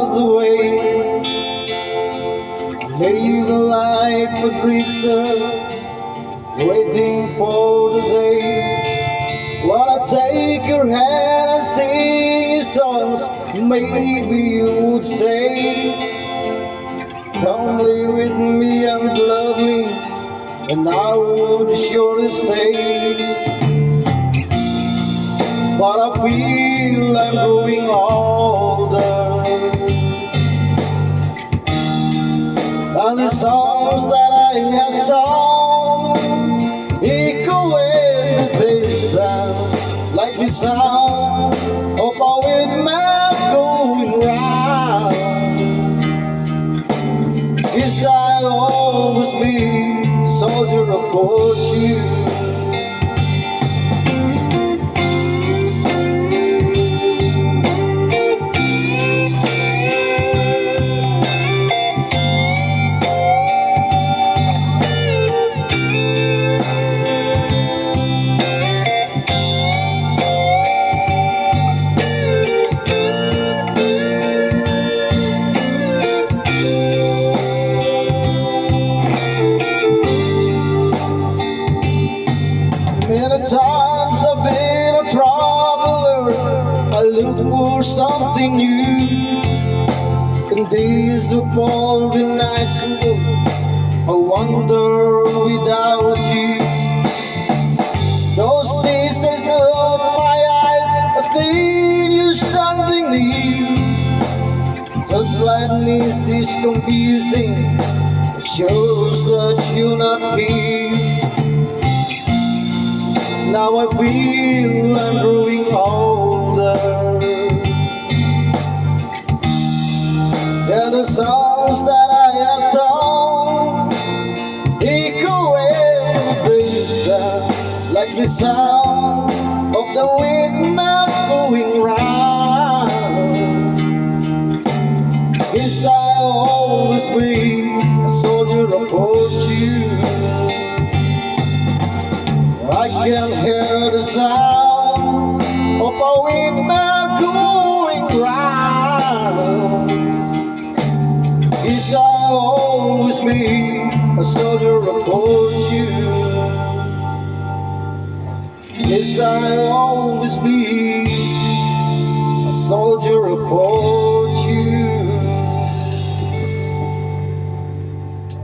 of the way. I live a life a drifter, waiting for the day when I take your hand and sing your songs. Maybe you would say, come live with me and love me, and I would surely stay. But I feel I'm growing older, and the songs that I have sung echo in the distance, like the sound of a windmill going round. Guess I'll always be a soldier of fortune. Many times I've been a traveler, I look for something new. In days of cold and nights, I wander without you. Those days I close my eyes, I see you standing near. The gladness is confusing, it shows that you're not here. Now I feel I'm growing older, and the songs that I have sung echo in the distance, like the sound of the windmill going round. Guess I'll always be a soldier of fortune. I can hear the sound of a windmill going round. Guess I'll always be a soldier of fortune. Guess I'll always be a soldier of fortune.